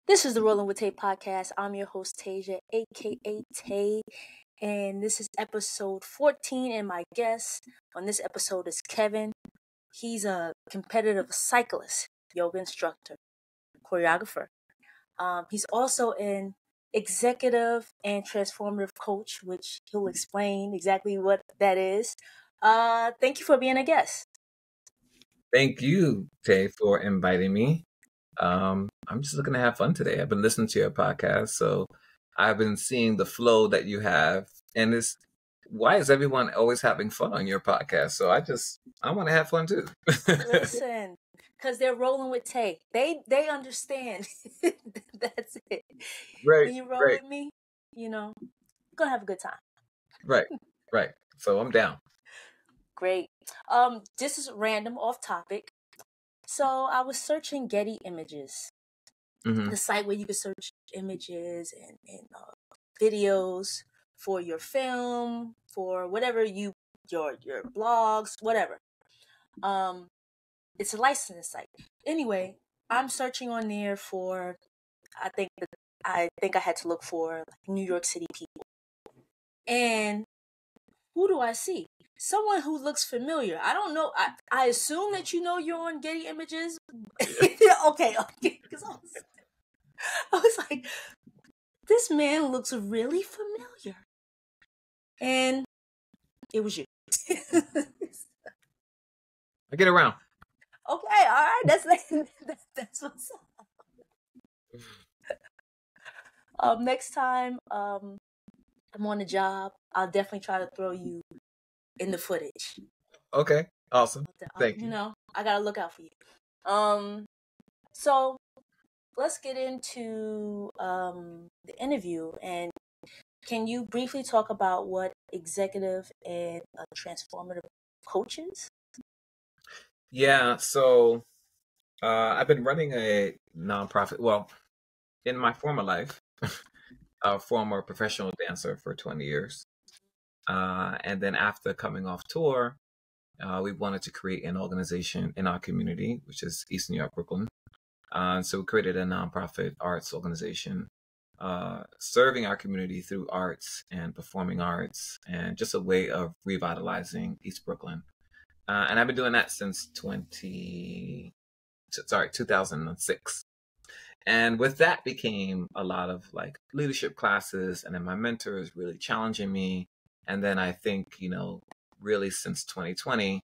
This is the Rolling with Tay podcast. I'm your host, Tasia, aka Tay, and this is episode 14. And my guest on this episode is Kevin. He's a competitive cyclist, yoga instructor, choreographer. He's also an executive and transformative coach, which he'll explain exactly what that is. Thank you for being a guest. Thank you, Tay, for inviting me. I'm just looking to have fun today. I've been listening to your podcast, so I've been seeing the flow that you have, and why is everyone always having fun on your podcast? So I want to have fun too. Listen, because they're rolling with Tay. They understand. That's it. Right, When you roll right, with me, you're gonna have a good time. right, right. So I'm down. Great. This is random off topic. So I was searching Getty Images, the site where you can search images and videos for your film, for whatever your blogs, whatever. It's a licensing site. Anyway, I'm searching on there for. I think I had to look for like New York City people, and who do I see? Someone who looks familiar. I don't know. I assume that you're on Getty Images. Okay. Because I was like, this man looks really familiar, and it was you. I get around. Okay, all right. That's what's up. Next time, I'm on the job. I'll definitely try to throw you in the footage. Okay, awesome. Thank you. I gotta look out for you. So let's get into the interview. And can you briefly talk about what executive and transformative coach is? Yeah, so I've been running a nonprofit. Well, in my former life, a former professional dancer for 20 years. And then after coming off tour, we wanted to create an organization in our community, which is East New York, Brooklyn. So we created a nonprofit arts organization serving our community through arts and performing arts and just a way of revitalizing East Brooklyn. And I've been doing that since 2006. And with that became a lot of like leadership classes, and then my mentor is really challenging me. And then I think, really since 2020,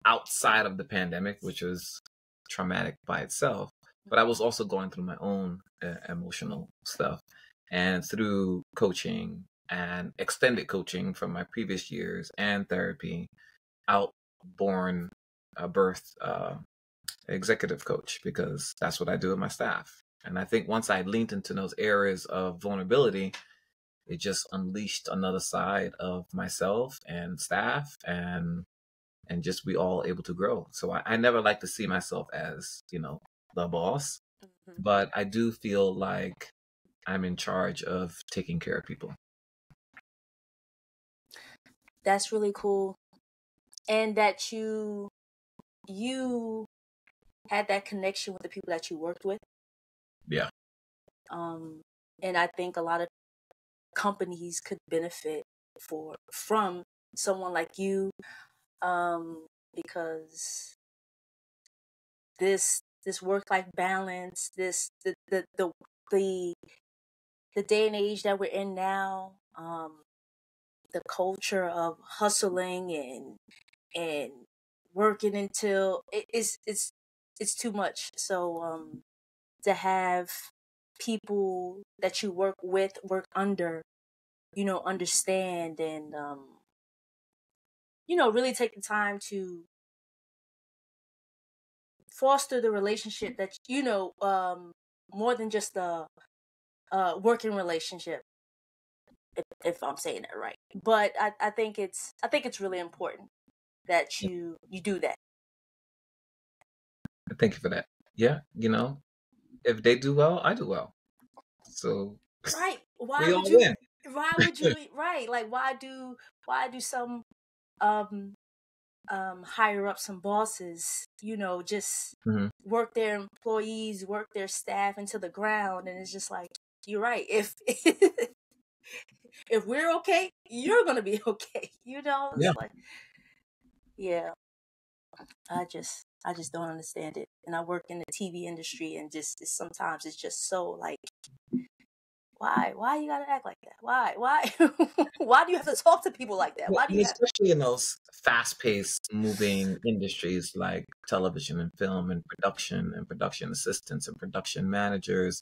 outside of the pandemic, which was traumatic by itself, but I was also going through my own emotional stuff. And through coaching and extended coaching from my previous years and therapy, birthed executive coach, because that's what I do with my staff. And I think once I leaned into those areas of vulnerability, it just unleashed another side of myself and staff, and just we all able to grow. So I never like to see myself as, the boss, but I do feel like I'm in charge of taking care of people. That's really cool. And that you had that connection with the people that you worked with. Yeah. And I think a lot of companies could benefit from someone like you, because this work-life balance, the day and age that we're in now, the culture of hustling and working until it's too much. So to have people that you work with, work under, understand and really take the time to foster the relationship that more than just a working relationship, if I'm saying that right. But I think it's really important that you do that. Thank you for that. Yeah, if they do well, I do well. So right. we all win. Why would you right? Like why do some higher ups and bosses, just Hmm. work their employees, work their staff into the ground, and it's just like, you're right. If if we're okay, you're gonna be okay. Yeah. It's like, yeah, I just don't understand it. And I work in the TV industry, and sometimes it's just so like, why you gotta act like that? Why why do you have to talk to people like that? Yeah, Why do and you have? especially in those fast-paced, moving industries like television and film and production assistants and production managers.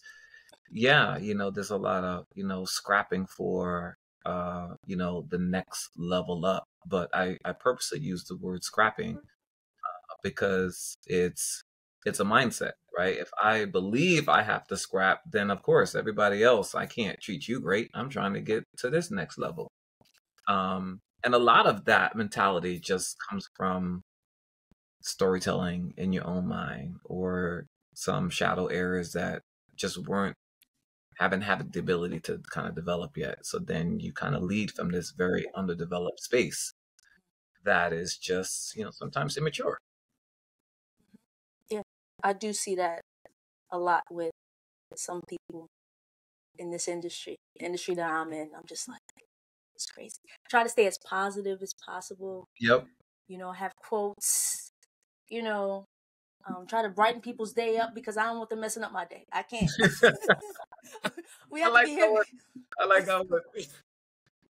Yeah, there's a lot of, scrapping for, the next level up. But I purposely use the word scrapping because it's a mindset, right? If I believe I have to scrap, then of course everybody else, I can't treat you great. I'm trying to get to this next level. And a lot of that mentality just comes from storytelling in your own mind or some shadow areas that just haven't had the ability to kind of develop yet. So then you kind of lead from this very underdeveloped space that is just, sometimes immature. Yeah, I do see that a lot with some people in this industry that I'm in. I'm just like, it's crazy. Try to stay as positive as possible. Yep. Have quotes. Try to brighten people's day up because I don't want them messing up my day. I can't. We I have to like be that here. one. I like that one.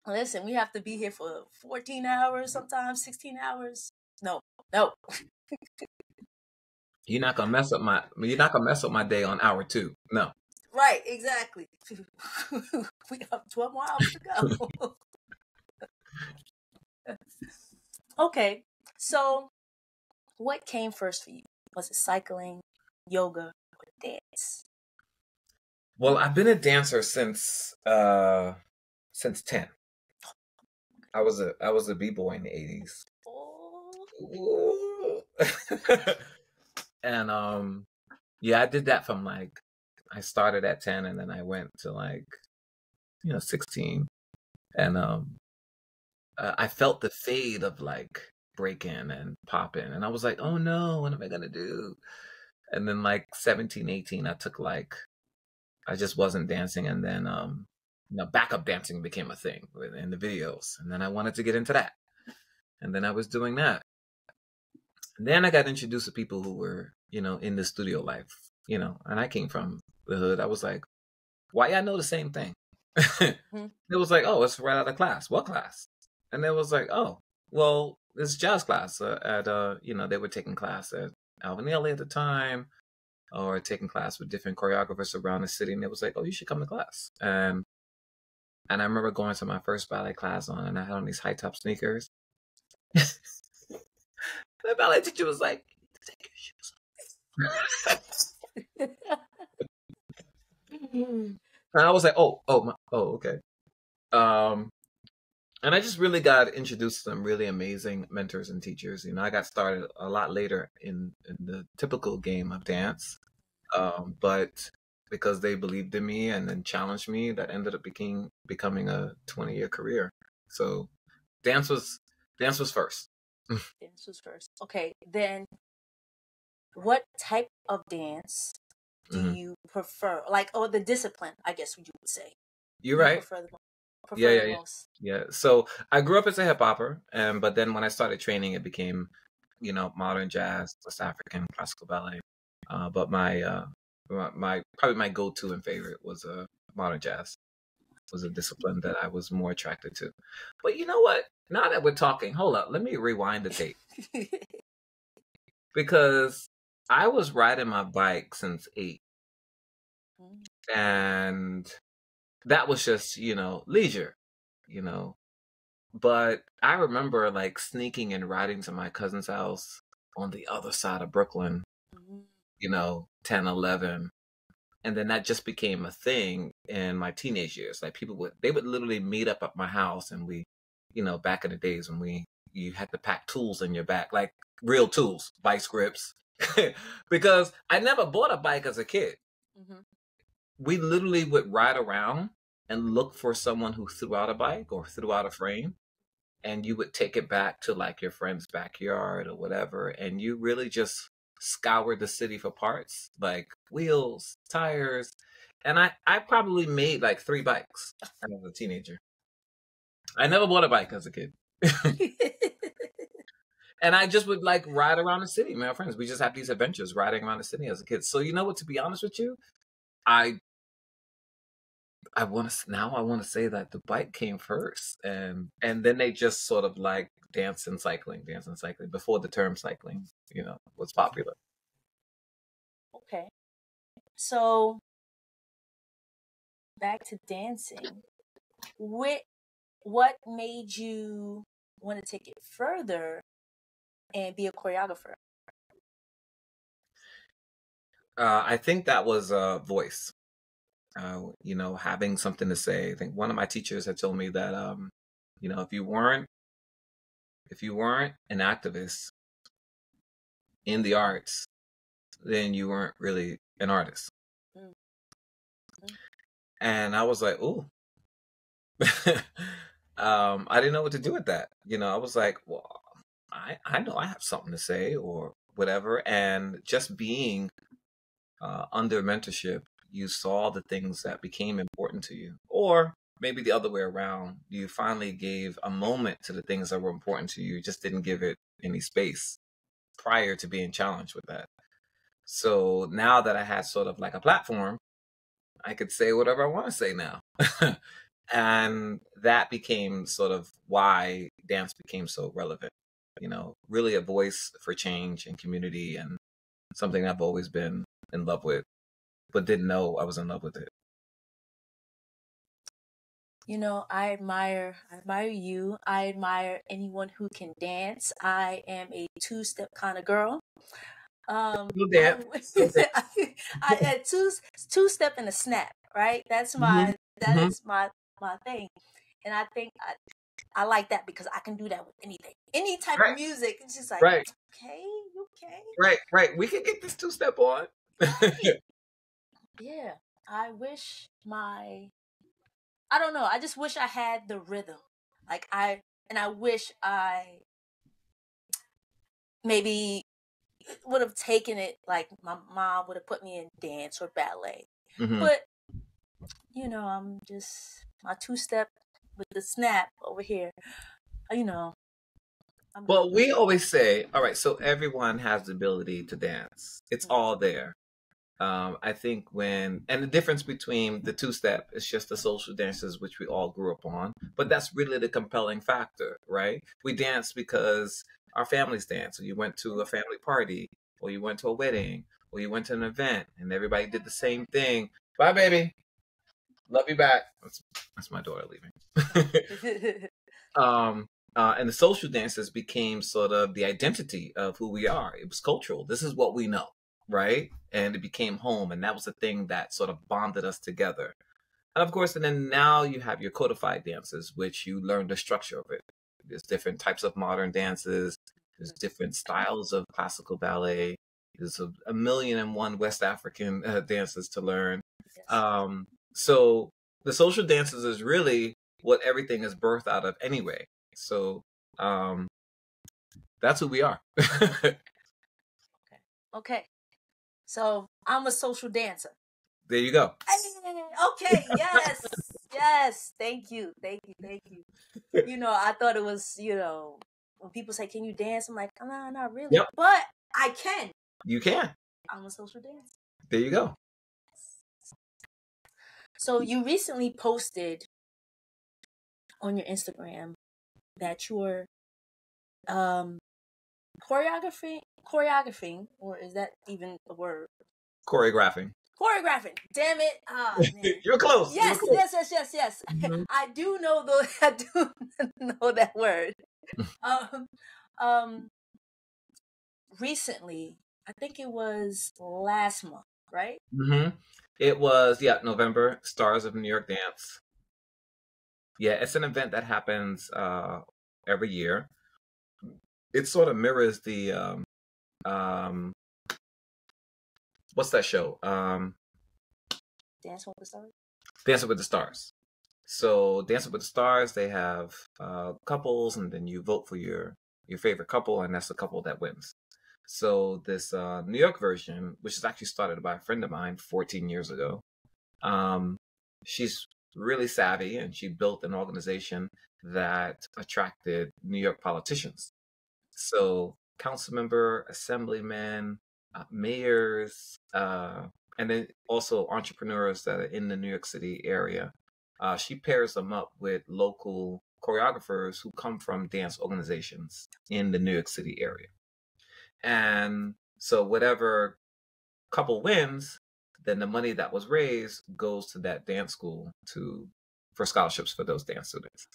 Listen, we have to be here for 14 hours, sometimes 16 hours. No, no. You're not gonna mess up my day on hour two. No. Right, exactly. We have 12 more hours to go. Okay, so what came first for you? Was it cycling, yoga, or dance? Well, I've been a dancer since 10. I was a b-boy in the 80s. Oh, And yeah, I did that from like I started at 10 and then I went to like 16. And I felt the fade of like break-in and pop-in and I was like, "Oh no, what am I going to do?" And then like 17, 18 I just wasn't dancing and then backup dancing became a thing in the videos and then I wanted to get into that. And then I was doing that. And then I got introduced to people who were, in the studio life, and I came from the hood. I was like, why y'all know the same thing? hmm. It was like, oh, it's right out of class. What class? And it was like, oh, well, it's jazz class they were taking class at Alvin Ailey at the time or taking class with different choreographers around the city. And it was like, oh, you should come to class. And I remember going to my first ballet class and I had on these high top sneakers. The ballet teacher was like, take your shoes off. And I was like, okay. Um, and I just really got introduced to some really amazing mentors and teachers. I got started a lot later in the typical game of dance, but because they believed in me and then challenged me, that ended up becoming a 20-year career. So dance was first. Dance was first. Okay, then what type of dance do Hmm. you prefer? Like, or the discipline, I guess you would say. You're You right. prefer the Yeah, prefer yeah, the yeah. most. Yeah. So I grew up as a hip hopper, but then when I started training, it became, modern jazz, West African, classical ballet. But my probably my go-to and favorite was modern jazz. Was a discipline that I was more attracted to. But you know what? Now that we're talking, hold up, let me rewind the tape because I was riding my bike since 8, and that was just leisure, you know. But I remember like sneaking and riding to my cousin's house on the other side of Brooklyn, 10, 11. And then that just became a thing in my teenage years. Like they would literally meet up at my house and back in the days when you had to pack tools in your back, like real tools, vice grips. Because I never bought a bike as a kid. Mm-hmm. We literally would ride around and look for someone who threw out a bike or threw out a frame. and you would take it back to like your friend's backyard or whatever, and you really just scoured the city for parts, like wheels, tires. And I probably made like 3 bikes when I was a teenager. I never bought a bike as a kid. And I just would like ride around the city, my friends. We just have these adventures riding around the city as a kid. So you know what? To be honest with you, I I want to say that the bike came first, and then they just sort of like dance and cycling before the term cycling, was popular. Okay. So back to dancing. What made you want to take it further and be a choreographer? I think that was a voice. Having something to say. I think one of my teachers had told me that, if you weren't an activist in the arts, then you weren't really an artist. Mm-hmm. And I was like, ooh. I didn't know what to do with that. I was like, well, I know I have something to say or whatever. And just being under mentorship, you saw the things that became important to you. Or maybe the other way around, you finally gave a moment to the things that were important to you, just didn't give it any space prior to being challenged with that. So now that I had sort of like a platform, I could say whatever I want to say now. And that became sort of why dance became so relevant. Really a voice for change and community, and something I've always been in love with, but didn't know I was in love with it. I admire you. I admire anyone who can dance. I am a two-step kind of girl. Still dance. I had two-step and a snap, right? That is my thing. And I think I like that because I can do that with anything. Any type of music. It's just like, Right. Okay. Right. We can get this two-step on. Right. Yeah. I don't know. I just wish I had the rhythm. I wish I maybe would have taken it, like my mom would have put me in dance or ballet. Mm-hmm. But I'm just my two-step with the snap over here. Well, we always say, all right, so everyone has the ability to dance. It's all there. I think and the difference between the two-step is just the social dances, which we all grew up on. But that's really the compelling factor, right? We dance because our families dance. So you went to a family party, or you went to a wedding, or you went to an event, and everybody did the same thing. Bye, baby. Love you back. That's my daughter leaving. And the social dances became sort of the identity of who we are. It was cultural. This is what we know, right? And it became home, and that was the thing that sort of bonded us together. And of course, and then now you have your codified dances, which you learn the structure of it. There's different types of modern dances. There's different styles of classical ballet. There's a million and one West African dances to learn. So the social dances is really what everything is birthed out of anyway. So that's who we are. Okay. So I'm a social dancer. There you go. Okay. Yes. Yes. Thank you. I thought it was, when people say, "Can you dance?" I'm like, "No, not really." Yep. But I can. You can. I'm a social dancer. There you go. So you recently posted on your Instagram that you're choreographing, or is that even a word? Choreographing. Damn it! Ah, man. You're close. Yes. Mm-hmm. I do know I do know that word. Um, recently, I think it was last month, right? Mm-hmm. It was, November, Stars of New York Dance. Yeah, it's an event that happens every year. It sort of mirrors the what's that show? Dancing with the Stars. Dancing with the Stars. So Dancing with the Stars, they have couples, and then you vote for your favorite couple, and that's the couple that wins. So this New York version, which is actually started by a friend of mine 14 years ago, um, she's really savvy, and she built an organization that attracted New York politicians. So council member, assemblymen, mayors, and then also entrepreneurs that are in the New York City area. She pairs them up with local choreographers who come from dance organizations in the New York City area. And so whatever couple wins, then the money that was raised goes to that dance school for scholarships for those dance students.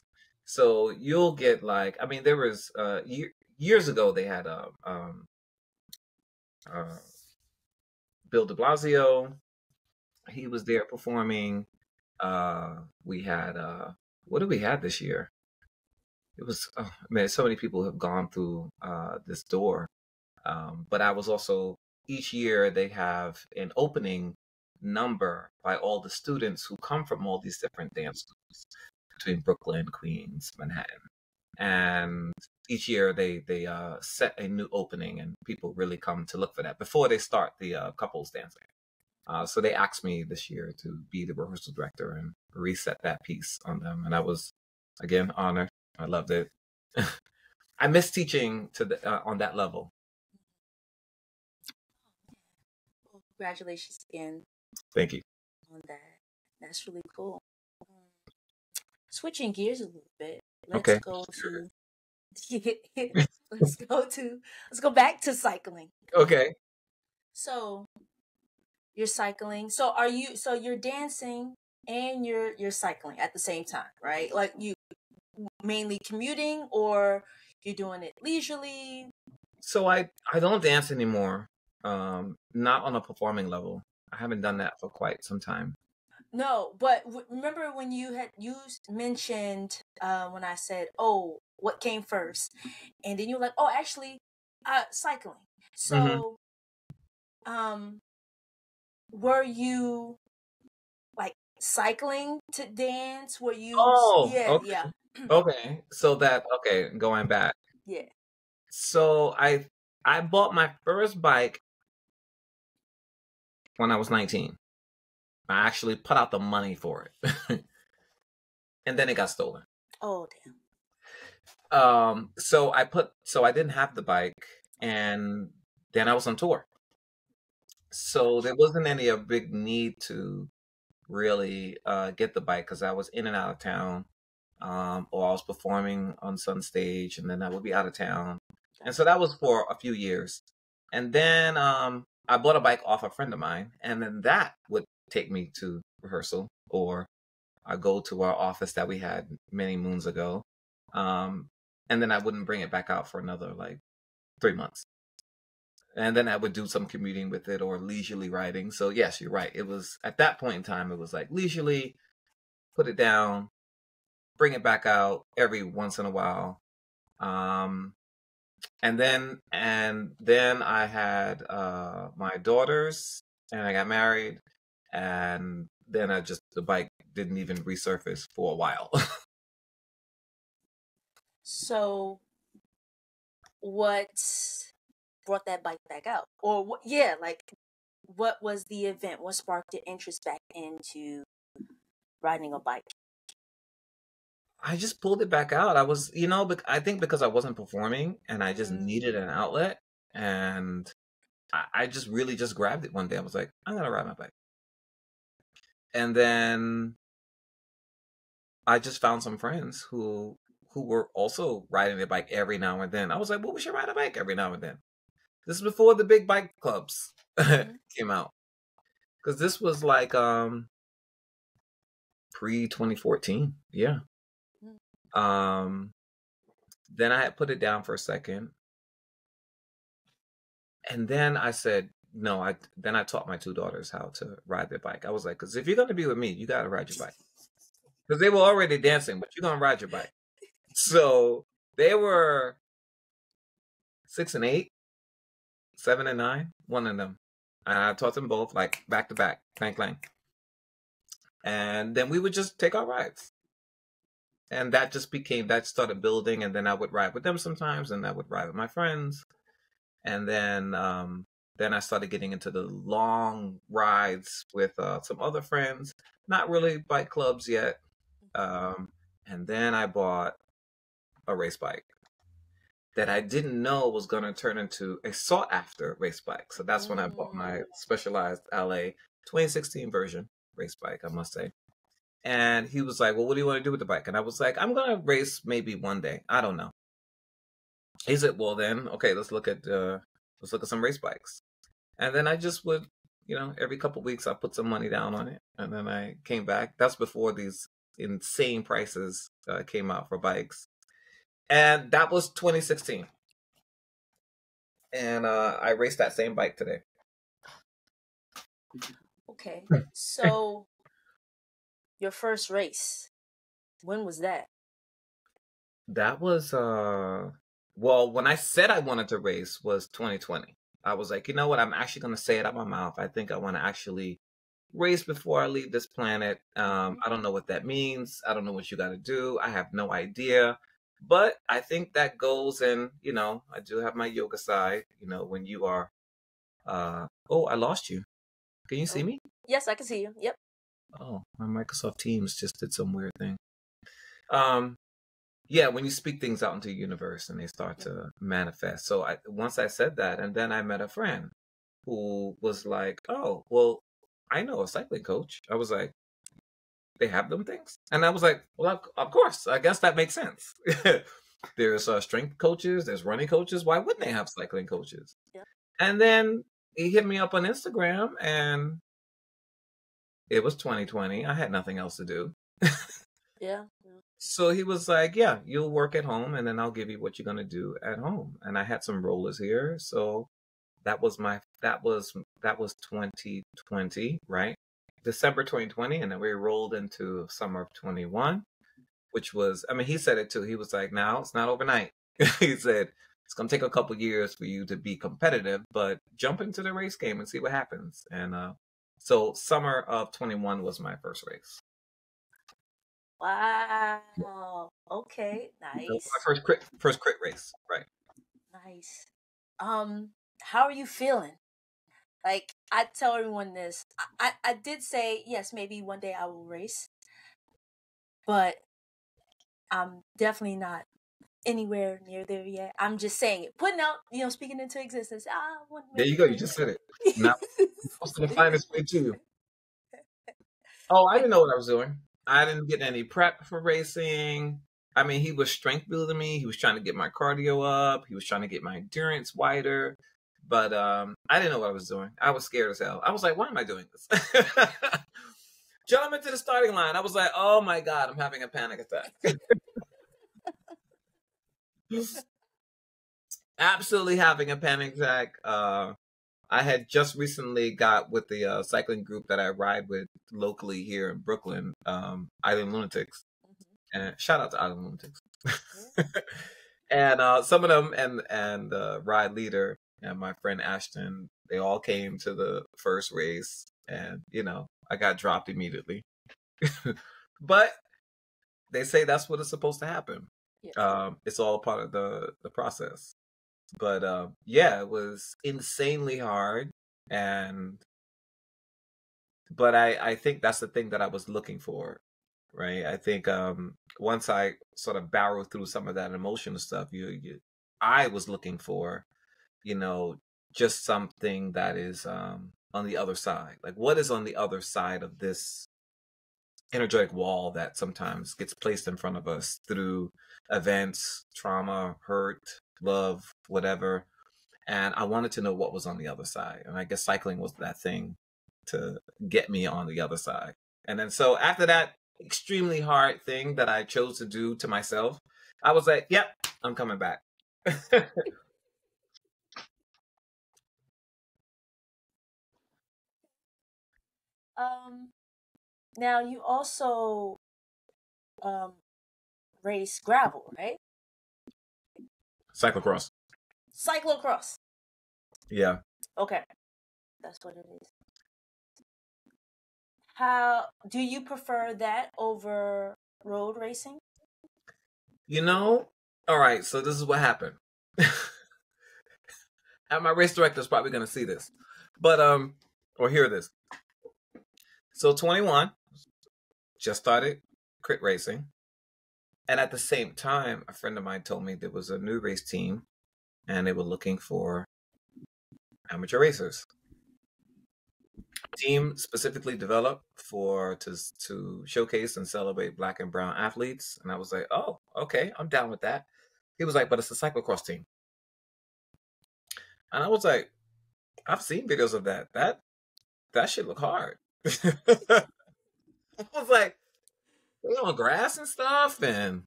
So you'll get like, I mean, there was years ago they had uh, Bill de Blasio. He was there performing. We had what did we have this year? It was, oh man, so many people have gone through this door. But I was also, each year they have an opening number by all the students who come from all these different dance schools between Brooklyn, Queens, Manhattan. And each year they set a new opening, and people really come to look for that before they start the couples dancing. So they asked me this year to be the rehearsal director and reset that piece on them, and I was, again, honored. I loved it. I miss teaching on that level. Well, congratulations again. Thank you. On that. That's really cool. Switching gears a little bit. Let's Okay. go to let's go back to cycling. Okay. So you're cycling. So you're dancing and you're cycling at the same time, right? Like, you mainly commuting, or you're doing it leisurely? So I don't dance anymore. Not on a performing level. I haven't done that for quite some time. No, but remember when you mentioned when I said, "Oh, what came first?" And then you're like, "Oh, actually, cycling." So, were you like cycling to dance? Were you? Oh, Yeah, okay. yeah, Okay. So okay, going back. yeah. So I bought my first bike when I was 19. I actually put out the money for it. And then it got stolen. Oh, damn. So I didn't have the bike, and then I was on tour. So there wasn't any a big need to really get the bike, because I was in and out of town, or I was performing on some stage, and then I would be out of town. And so that was for a few years. And then I bought a bike off a friend of mine, and then that would take me to rehearsal, or I go to our office that we had many moons ago. And then I wouldn't bring it back out for another like 3 months. And then I would do some commuting with it, or leisurely riding. So yes, you're right. It was, at that point in time, it was like leisurely, put it down, bring it back out every once in a while. And then I had my daughters, and I got married, and then the bike didn't even resurface for a while. So, what brought that bike back out? Or what? Yeah, like, what was the event? What sparked your interest back into riding a bike? I just pulled it back out. I was, I think because I wasn't performing, and I just needed an outlet, and I just really just grabbed it one day. I was like, I'm gonna ride my bike. And then I just found some friends who were also riding their bike every now and then. I was like, well, we should ride a bike every now and then. This is before the big bike clubs came out. Because this was like pre 2014. Yeah. Then I had put it down for a second. And then I said, no, then I taught my two daughters how to ride their bike. I was like, because if you're going to be with me, you got to ride your bike. Because they were already dancing, but you're going to ride your bike. So they were 6 and 8, 7 and 9, one of them. And I taught them both like back to back, clank, clank. And then we would just take our rides. And that just became, that started building. And then I would ride with them sometimes, and I would ride with my friends. And then I started getting into the long rides with some other friends, not really bike clubs yet. And then I bought a race bike that I didn't know was going to turn into a sought after race bike. So that's when I bought my Specialized LA 2016 version race bike, I must say. And he was like, well, what do you want to do with the bike? And I was like, I'm going to race maybe one day. I don't know. He said, well, then, okay, let's look at some race bikes. And then I just would, every couple of weeks I put some money down on it. And then I came back. That's before these insane prices came out for bikes. And that was 2016. And I raced that same bike today. Okay. So your first race, when was that? That was, well, when I said I wanted to race was 2020. I was like, you know what? I'm actually going to say it out my mouth. I think I want to actually race before I leave this planet. I don't know what that means. I don't know what you got to do. I have no idea. But I think that goes in, I do have my yoga side, when you are, oh, I lost you. Can you see me? Yes, I can see you. Yep. Oh, my Microsoft Teams just did some weird thing. Yeah, when you speak things out into the universe and they start to manifest. So once I said that, and then I met a friend who was like, oh, well, I know a cycling coach. I was like, they have them things? And I was like, well, of course, I guess that makes sense. There's strength coaches, there's running coaches. Why wouldn't they have cycling coaches? Yeah. And then he hit me up on Instagram, and it was 2020. I had nothing else to do. Yeah. So he was like, yeah, you'll work at home, and then I'll give you what you're going to do at home. And I had some rollers here. So that was 2020, right? December 2020. And then we rolled into summer of 21, which was, I mean, he said it too. He was like, now it's not overnight. He said, it's going to take a couple years for you to be competitive, but jump into the race game and see what happens. And so summer of 21 was my first race. Wow. Okay. Nice. My first crit race, right? Nice. How are you feeling? Like, I tell everyone this. I did say yes, maybe one day I will race, but I'm definitely not anywhere near there yet. I'm just saying it, putting out, speaking into existence. There you go. You just said it. Now, what's going to find its way to you? Oh, I didn't know what I was doing. I didn't get any prep for racing. I mean, he was strength building me. He was trying to get my cardio up. He was trying to get my endurance wider. But I didn't know what I was doing. I was scared as hell. I was like, why am I doing this? Jump into the starting line. I was like, oh my God, I'm having a panic attack. Absolutely having a panic attack. I had just recently got with the cycling group that I ride with locally here in Brooklyn, Island Lunatics. And shout out to Island Lunatics. And some of them and the ride leader and my friend Ashton, they all came to the first race, and I got dropped immediately. But they say that's what is supposed to happen. Yeah. It's all part of the process. But yeah, it was insanely hard, but I think that's the thing that I was looking for, right? I think once I sort of barreled through some of that emotional stuff, I was looking for, just something that is on the other side. Like, what is on the other side of this energetic wall that sometimes gets placed in front of us through events, trauma, hurt, love, whatever. And I wanted to know what was on the other side. And I guess cycling was that thing to get me on the other side. And then so after that extremely hard thing that I chose to do to myself, I was like, yep, I'm coming back. Now you also race gravel, right? Cyclocross. Cyclocross. Yeah. Okay. That's what it is. How do you prefer that over road racing? You know, all right, so this is what happened. And my race director is probably gonna see this. But or hear this. So 21, just started crit racing. And at the same time, a friend of mine told me there was a new race team and they were looking for amateur racers. Team specifically developed to showcase and celebrate black and brown athletes. And I was like, oh, okay, I'm down with that. He was like, but it's a cyclocross team. And I was like, I've seen videos of that. That shit look hard. I was like, they on grass and stuff and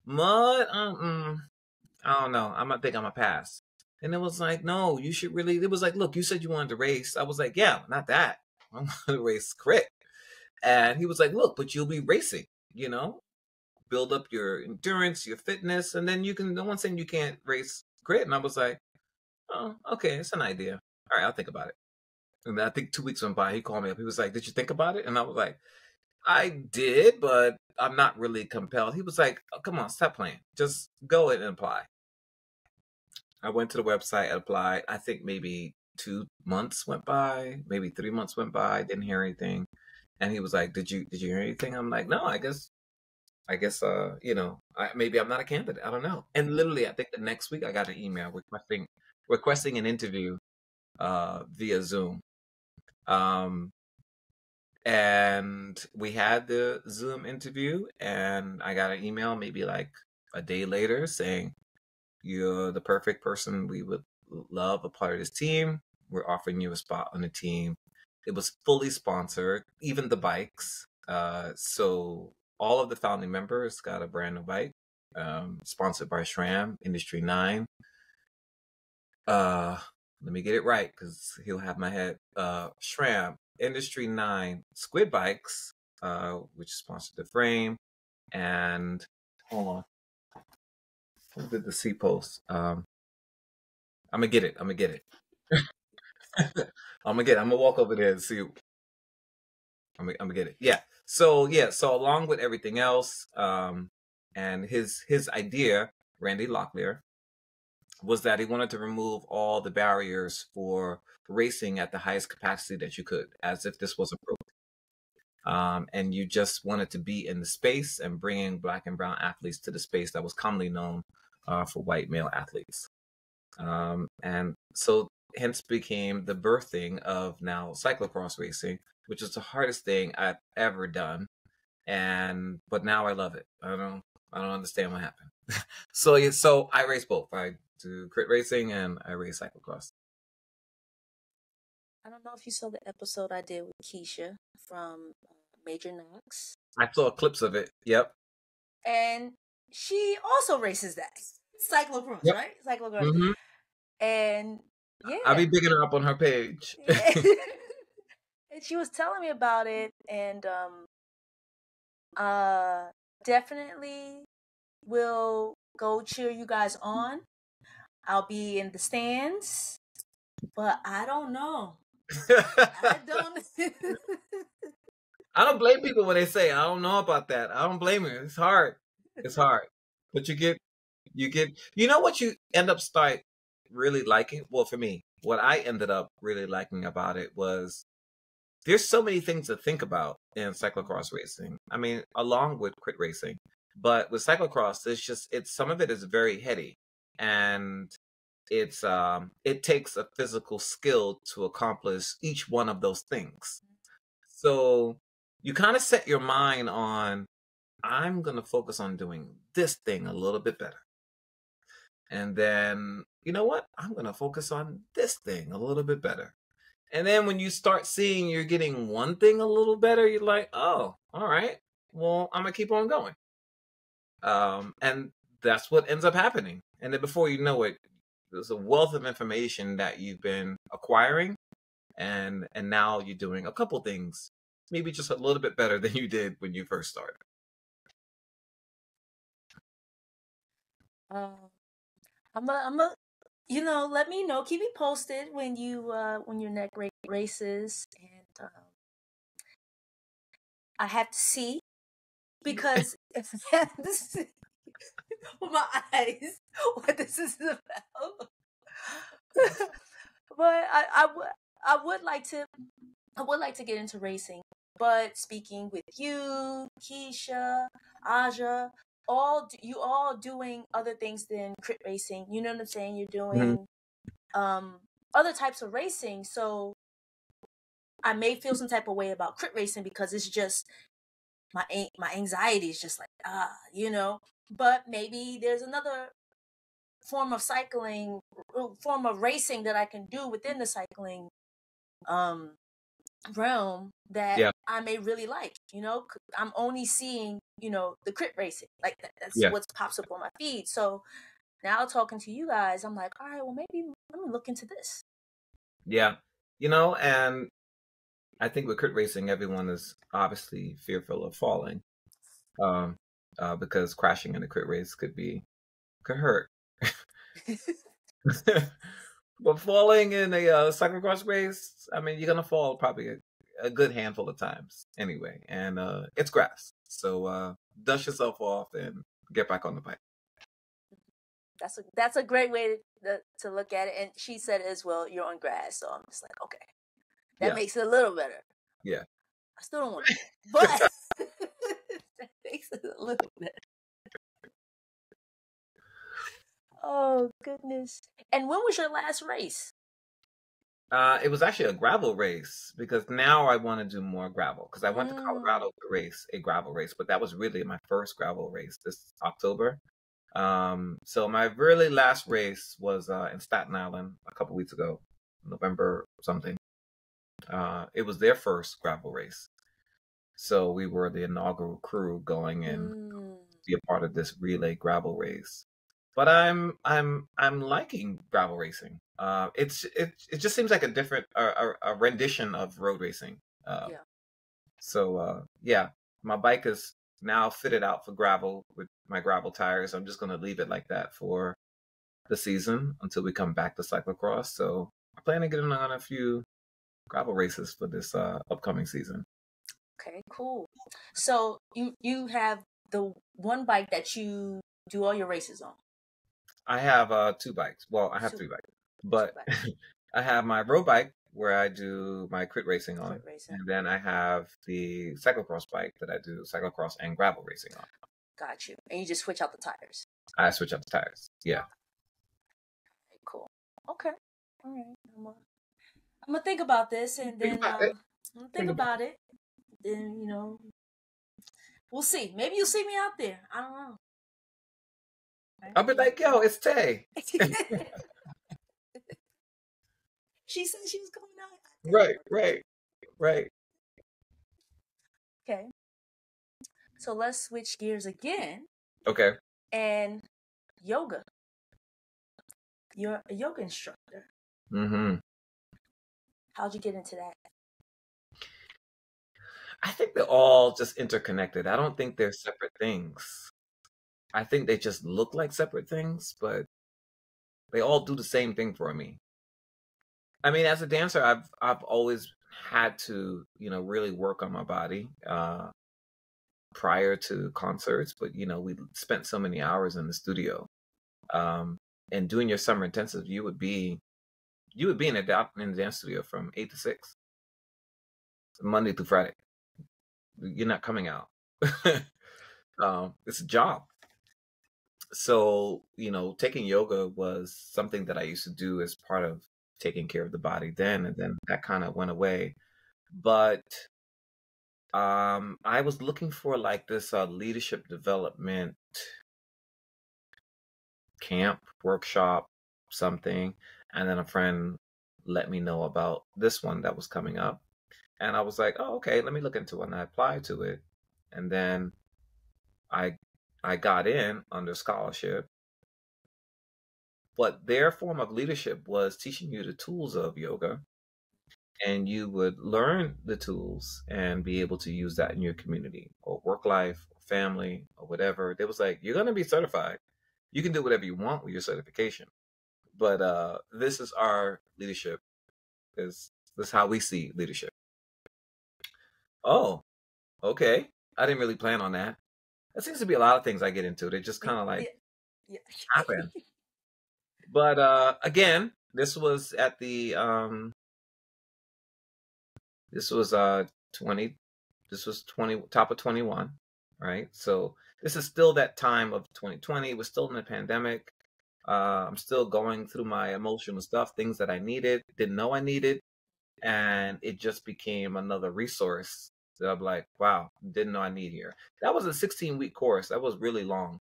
mud. I don't know. I think I'm a pass. And it was like, no, you should really. It was like, look, you said you wanted to race. I was like, yeah, not that. I'm going to race crit. And he was like, look, but you'll be racing, build up your endurance, your fitness, and then you can. No one's saying you can't race crit. And I was like, oh, okay, it's an idea. All right, I'll think about it. And I think 2 weeks went by. He called me up. He was like, did you think about it? And I was like, I did, but I'm not really compelled. He was like, oh, come on, stop playing. Just go and apply. I went to the website, applied. I think maybe 2 months went by, maybe 3 months went by. Didn't hear anything. And he was like, "Did you hear anything?" I'm like, "No, maybe I'm not a candidate. I don't know." And literally, I think the next week I got an email requesting an interview via Zoom. And we had the Zoom interview, and I got an email maybe like a day later saying, "You're the perfect person. We would love a part of this team. We're offering you a spot on the team." It was fully sponsored, even the bikes. So all of the founding members got a brand new bike, sponsored by SRAM, Industry 9. Let me get it right because he'll have my head. SRAM, Industry 9 Squid Bikes, which sponsored the frame. And hold on. Who did the C post? I'm gonna get it. I'm gonna walk over there and see. I'm gonna get it. Yeah. So along with everything else, and his idea, Randy Locklear, was that he wanted to remove all the barriers for racing at the highest capacity that you could, as if this was a pro. And you just wanted to be in the space and bringing black and brown athletes to the space that was commonly known for white male athletes. And so hence became the birthing of now cyclocross racing, which is the hardest thing I've ever done. But now I love it. I don't understand what happened. So I race both. I do crit racing and I race cyclocross. I don't know if you saw the episode I did with Keisha from Major Knox. I saw clips of it. Yep. And she also races that cyclocross, Yep. right? Cyclocross. Mm-hmm. And yeah, I'll be bigging her up on her page. and she was telling me about it, and definitely will go cheer you guys on. I'll be in the stands, but I don't know. I don't blame people when they say I don't know about that. I don't blame it. It's hard. But you know what you end up start really liking? Well, for me, what I ended up really liking about it was there's so many things to think about in cyclocross racing. I mean, along with crit racing, but with cyclocross, it's some of it is very heady, and it takes a physical skill to accomplish each one of those things. So you kind of set your mind on, I'm going to focus on doing this thing a little bit better. And then, you know what? I'm going to focus on this thing a little bit better. And then when you start seeing you're getting one thing a little better, you're like, oh, all right, well, I'm going to keep on going. And that's what ends up happening. And then before you know it, there's a wealth of information that you've been acquiring. And now you're doing a couple things, maybe just a little bit better than you did when you first started. I'm a let me know. Keep me posted when your neck races, and I have to see because if I have to see, with my eyes what this is about. But I would like to get into racing. But speaking with you, Keisha, Aja, you all doing other things than crit racing. You know what I'm saying? You're doing other types of racing. So I may feel some type of way about crit racing because it's just my anxiety is just like you know. But maybe there's another form of racing that I can do within the cycling realm that Yeah. I may really like. You know, I'm only seeing the crit racing, like that's Yeah. what pops up on my feed. So now talking to you guys, I'm like, all right, well maybe let me look into this. Yeah. And I think with crit racing, everyone is obviously fearful of falling, because crashing in a crit race could hurt. But falling in a cyclocross race, I mean, you're gonna fall probably a good handful of times anyway, and it's grass, so dust yourself off and get back on the bike. That's a great way to look at it. And she said as well, you're on grass, so I'm just like, okay, that makes it a little better. Yeah. I still don't want to, but that makes it a little better. Oh goodness! And when was your last race? It was actually a gravel race because now I want to do more gravel because I went to Colorado to race a gravel race, but that was really my first gravel race this October. So my really last race was in Staten Island a couple weeks ago, November something. It was their first gravel race, so we were the inaugural crew going in be a part of this relay gravel race. But I'm liking gravel racing. It just seems like a different a rendition of road racing. Yeah. So yeah, my bike is now fitted out for gravel with my gravel tires. I'm just gonna leave it like that for the season until we come back to cyclocross. So I plan to get on a few gravel races for this upcoming season. Okay, cool. So you have the one bike that you do all your races on. I have two bikes. Well, I have three bikes, but I have my road bike where I do my crit racing on, and then I have the cyclocross bike that I do cyclocross and gravel racing on. Got you. And you just switch out the tires. I switch out the tires. Yeah. Okay, cool. Okay. All right. I'm gonna think about this, and then I'm gonna think about it. Then we'll see. Maybe you'll see me out there. I don't know. Right? I'll be like, yo, it's Tay. She said she was coming out. Right. Okay. So let's switch gears again. Okay. And yoga. You're a yoga instructor. Mm-hmm. How'd you get into that? I think they're all just interconnected. I don't think they're separate things. I think they just look like separate things, but they all do the same thing for me. I mean, as a dancer, I've always had to, really work on my body prior to concerts, but we spent so many hours in the studio. And doing your summer intensive, you would be in the dance studio from 8 to 6, Monday through Friday. You're not coming out. It's a job. So, taking yoga was something that I used to do as part of taking care of the body then, and then that kind of went away. But I was looking for like this leadership development camp, workshop, something. And then a friend let me know about this one that was coming up. And I was like, oh, okay, let me look into it. And I applied to it. And then I got in under scholarship. But their form of leadership was teaching you the tools of yoga. And you would learn the tools and be able to use that in your community or work life or family or whatever. It was like, you're going to be certified. You can do whatever you want with your certification. But this is our leadership. This is how we see leadership. Oh, okay. I didn't really plan on that. That seems to be a lot of things I get into. They just kind of like Yeah. happen. But again, this was at the this was 20 this was 20 top of 21, right? So this is still that time of 2020. We're still in the pandemic. I'm still going through my emotional stuff, things that I needed, didn't know I needed, and it just became another resource that I'm like, wow, didn't know I need here. That was a 16-week course. That was really long.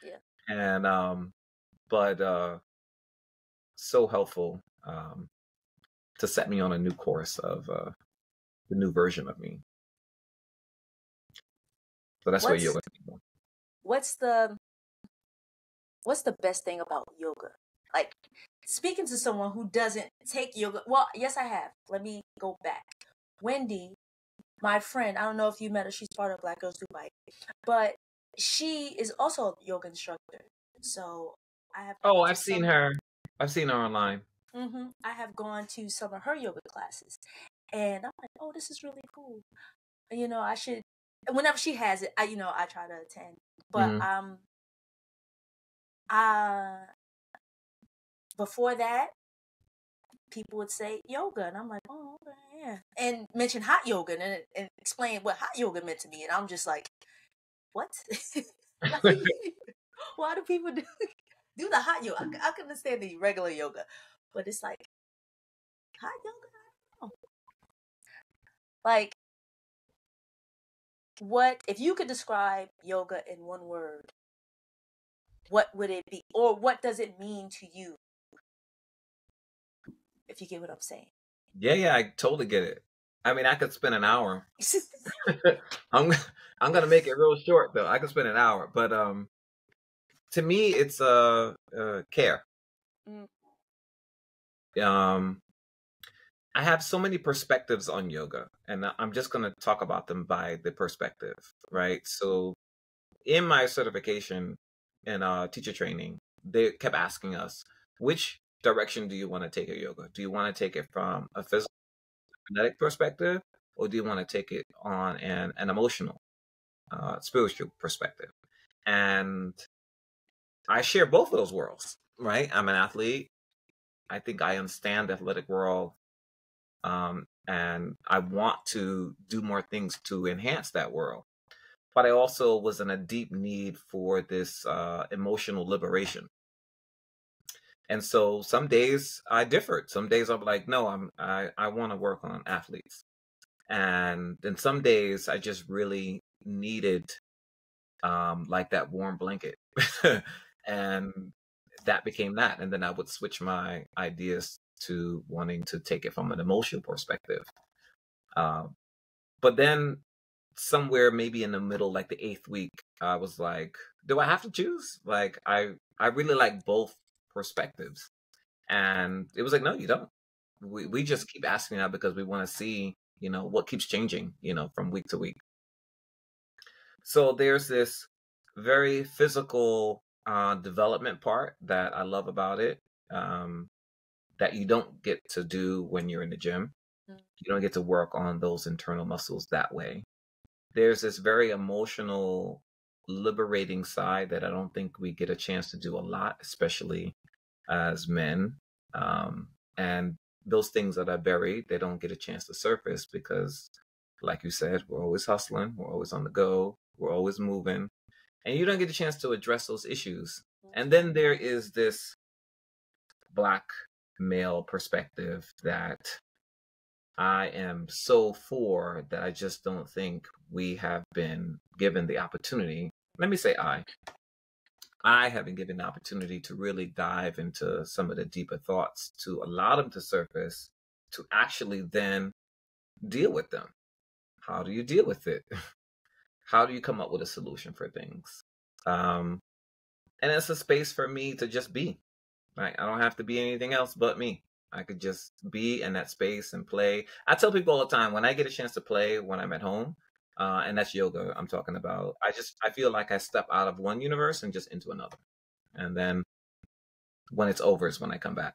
Yeah. And but so helpful to set me on a new course of the new version of me. So that's where What's yoga. what's the what's the best thing about yoga? Like, speaking to someone who doesn't take yoga. Well, yes, I have. Let me go back. Wendy, my friend, I don't know if you met her. She's part of Black Girls Do Bike, but she is also a yoga instructor. So I have Oh, gone to I've seen some. her. I've seen her online. I have gone to some of her yoga classes, and I'm like, oh, this is really cool. I should. Whenever she has it, I try to attend. But Hmm. uh, before that, people would say yoga, and I'm like, oh, okay, yeah, and mention hot yoga, and explain what hot yoga meant to me, and I'm just like, what? Like, why do people do the hot yoga? I can understand the regular yoga, but it's like hot yoga. I don't know. Like, what if you could describe yoga in one word? What would it be, or what does it mean to you? If you get what I'm saying. Yeah, I totally get it. I mean, I could spend an hour. I'm I'm gonna make it real short though. I could spend an hour, but to me, it's care. Mm, Um, I have so many perspectives on yoga, and I'm just gonna talk about them by the perspective, right? So in my certification and teacher training, they kept asking us, which direction do you want to take your yoga? Do you want to take it from a physical kinetic perspective, or do you want to take it on an emotional, spiritual perspective? And I share both of those worlds, right? I'm an athlete. I think I understand the athletic world, and I want to do more things to enhance that world. But I also was in a deep need for this emotional liberation. And so some days I differed. Some days I'm like, no, I want to work on athletes. And then some days I just really needed like that warm blanket. And that became that. And then I would switch my ideas to wanting to take it from an emotional perspective. Um, but then somewhere maybe in the middle, like the eighth week, I was like, do I have to choose? Like I really like both perspectives. And it was like, no, you don't. We just keep asking that because we want to see, what keeps changing, from week to week. So there's this very physical development part that I love about it, that you don't get to do when you're in the gym. mm, You don't get to work on those internal muscles that way. There's this very emotional, liberating side that I don't think we get a chance to do a lot, especially as men. And those things that are buried, they don't get a chance to surface because, like you said, we're always hustling, we're always on the go, we're always moving, and you don't get a chance to address those issues. And then there is this Black male perspective that I am so for, that I just don't think we have been given the opportunity. Let me say I have been given the opportunity to really dive into some of the deeper thoughts, to allow them to surface, to actually then deal with them. How do you deal with it? How do you come up with a solution for things? Um, and it's a space for me to just be. Like, I don't have to be anything else but me. I could just be in that space and play. I tell people all the time, when I get a chance to play when I'm at home, and that's yoga I'm talking about, I feel like I step out of one universe and just into another. And then when it's over is when I come back.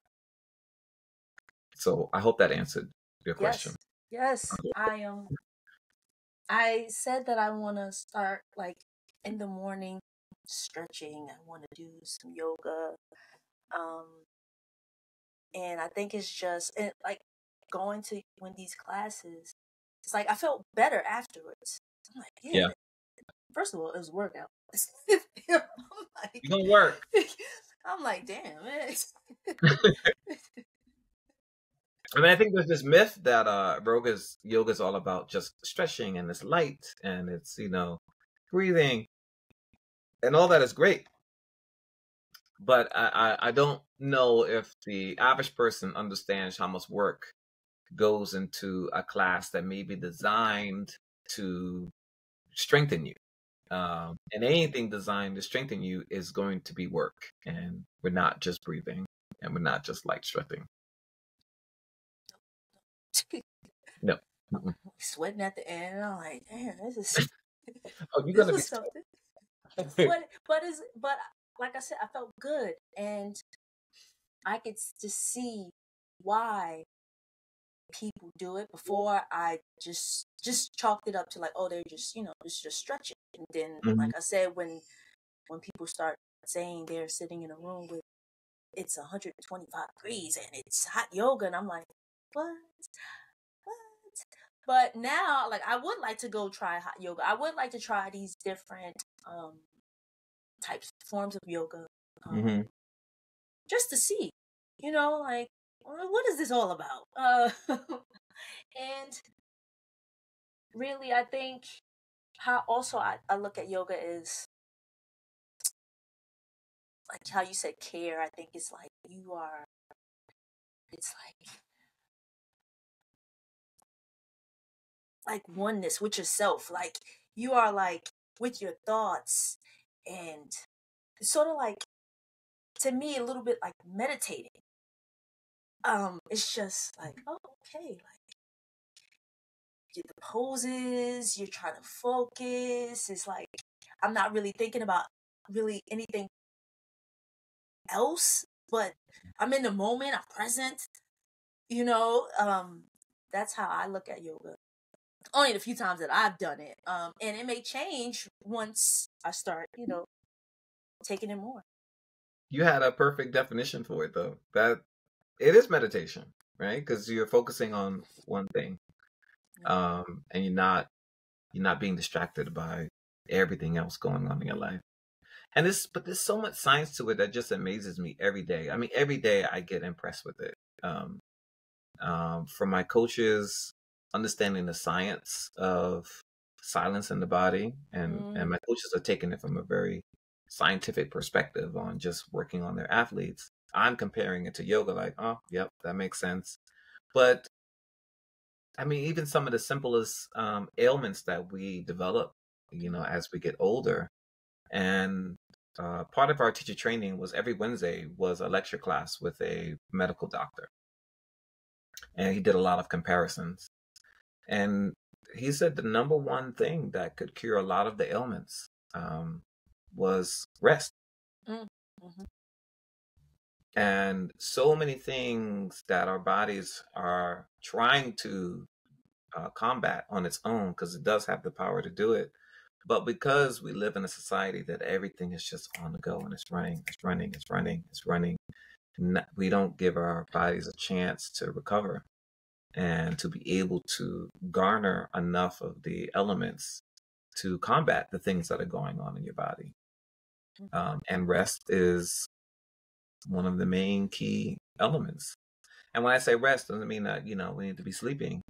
So I hope that answered your question. yes, yes. I said that I want to start like in the morning. stretching. I want to do some yoga. Um, and I think it's just like going to Wendy's classes. It's like I felt better afterwards. I'm like, yeah. Yeah. First of all, it was a workout. You're gonna work. I'm like, damn, man. I mean, I think there's this myth that yoga is all about just stretching and it's light and it's, breathing, and all that is great. But I don't know if the average person understands how much work goes into a class that may be designed to strengthen you. And anything designed to strengthen you is going to be work. And we're not just breathing and we're not just light stretching. No. Mm-mm. Sweating at the end. I'm like, damn, this is Oh, you're this gonna be was something. But like I said, I felt good, and I could just see why people do it. Before I just chalked it up to like, oh, they're just it's just stretching. And then, Mhm. like I said, when people start saying they're sitting in a room with it's 125 degrees and it's hot yoga, and I'm like, what? But now, like, I would like to go try hot yoga. I would like to try these different types, forms of yoga, Mhm. just to see, like, what is this all about? And really, I think how also I look at yoga is like how you said care. I think it's like it's like oneness with yourself. Like you are like with your thoughts, and it's sort of like, to me, a little bit like meditating. It's just like, oh, okay, like the poses, you're trying to focus. It's like I'm not really thinking about really anything else, but I'm in the moment, I'm present, you know. That's how I look at yoga. Only the few times that I've done it. And it may change once I start, taking it more. You had a perfect definition for it, though. That it is meditation, right? Because you're focusing on one thing, and you're not being distracted by everything else going on in your life. But there's so much science to it that just amazes me every day. I mean, every day I get impressed with it. From my coaches understanding the science of silence in the body, and my coaches are taking it from a very scientific perspective on just working on their athletes. I'm comparing it to yoga, like, oh, yep, that makes sense. But I mean, even some of the simplest ailments that we develop, as we get older, and part of our teacher training was every Wednesday was a lecture class with a medical doctor, and he did a lot of comparisons. And he said the number one thing that could cure a lot of the ailments was rest. Mm-hmm. And so many things that our bodies are trying to combat on its own, because it does have the power to do it. But because we live in a society that everything is just on the go and it's running, it's running, it's running, it's running, we don't give our bodies a chance to recover and to be able to garner enough of the elements to combat the things that are going on in your body. And rest is one of the main key elements. And when I say rest, doesn't mean that, we need to be sleeping,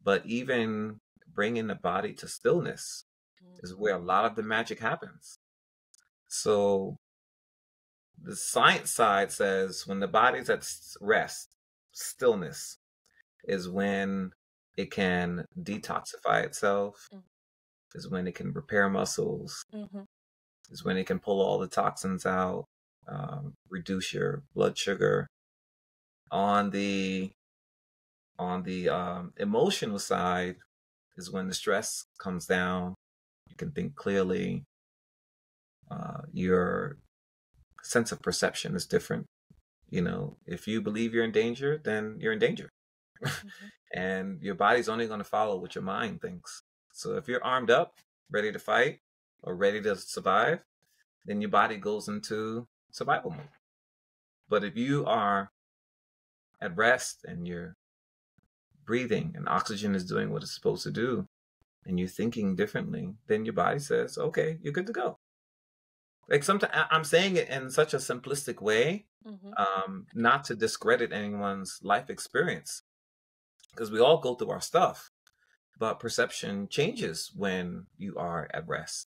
but even bringing the body to stillness is where a lot of the magic happens. So the science side says when the body's at rest, stillness is when it can detoxify itself, is when it can repair muscles, Mm-hmm. is when it can pull all the toxins out, reduce your blood sugar. On the emotional side is when the stress comes down. You can think clearly. Your sense of perception is different. If you believe you're in danger, then you're in danger. And your body's only going to follow what your mind thinks. So if you're armed up, ready to fight or ready to survive, then your body goes into survival mode. But if you are at rest and you're breathing and oxygen is doing what it's supposed to do, and you're thinking differently, then your body says, okay, you're good to go. Like sometimes I'm saying it in such a simplistic way, not to discredit anyone's life experience, because we all go through our stuff, but perception changes when you are at rest,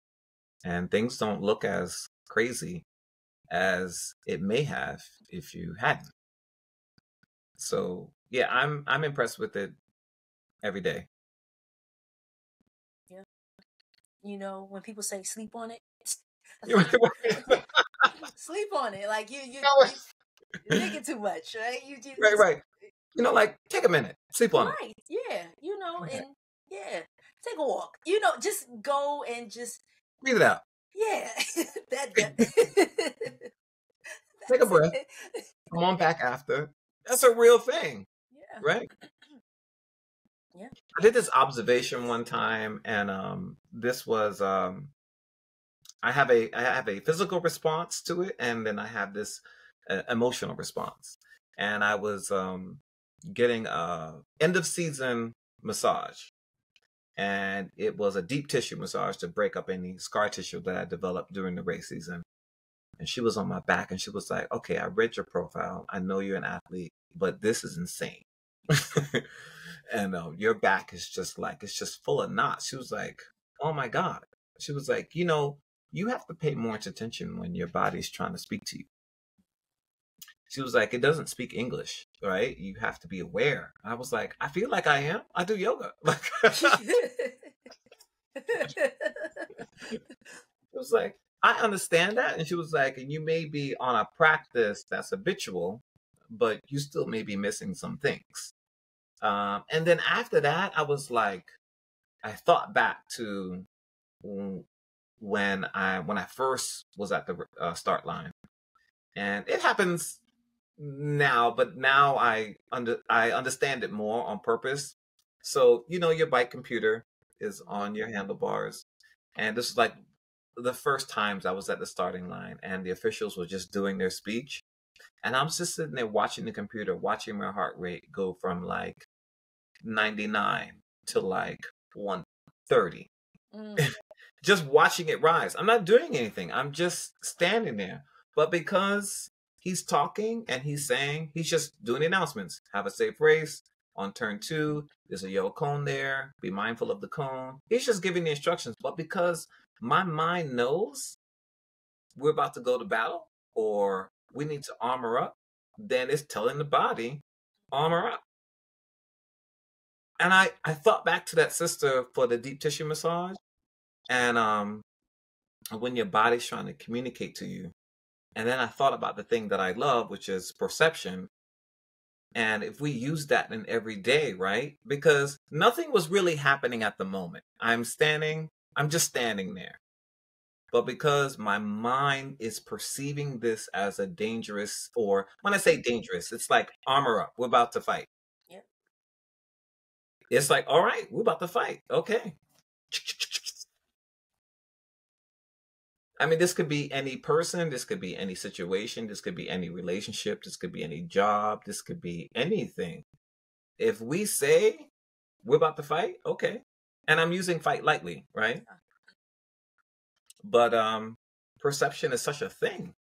and things don't look as crazy as it may have if you hadn't. So yeah, I'm impressed with it every day. Yeah. You know, when people say sleep on it, sleep on it. Like you're thinking too much, right? You just Right. You know, like take a minute, sleep on it. right. Yeah. You know, Okay. and yeah, take a walk. You know, just go and just Breathe it out. yeah. that Take a that's breath. it. Come on back after. That's a real thing, Yeah. right? Yeah. I did this observation one time, and this was I have a physical response to it, and then I have this emotional response. And I was getting a end of season massage, and it was a deep tissue massage to break up any scar tissue that I developed during the race season. And she was on my back, and she was like, "Okay, I read your profile. I know you're an athlete, but this is insane." And your back is just like, it's just full of knots. She was like, "Oh my God." She was like, you have to pay more attention when your body's trying to speak to you. She was like, it doesn't speak English, right? You have to be aware. I was like, I feel like I am. I do yoga. Like, it was like, I understand that. And she was like, and you may be on a practice that's habitual, but you still may be missing some things. And then after that, I was like, I thought back to when I first was at the start line, and it happens now, but now I understand it more on purpose. So your bike computer is on your handlebars, and this is like the first times I was at the starting line, and the officials were just doing their speech, and I'm just sitting there watching the computer, watching my heart rate go from like 99 to like 130. Just watching it rise. I'm not doing anything. I'm just standing there. But because he's talking and he's saying, he's just doing the announcements. Have a safe race. On turn 2, there's a yellow cone there. Be mindful of the cone. He's just giving the instructions. But because my mind knows we're about to go to battle or we need to armor up, then it's telling the body, armor up. And I thought back to that sister for the deep tissue massage. And when your body's trying to communicate to you. And then I thought about the thing that I love, which is perception. And if we use that in every day, right? Because nothing was really happening at the moment. I'm just standing there. But because my mind is perceiving this as a dangerous, or when I say dangerous, it's like armor up. We're about to fight. Yeah. It's like, all right, we're about to fight. Okay. I mean, this could be any person, this could be any situation, this could be any relationship, this could be any job, this could be anything. If we say we're about to fight, okay. And I'm using fight lightly, right? But perception is such a thing.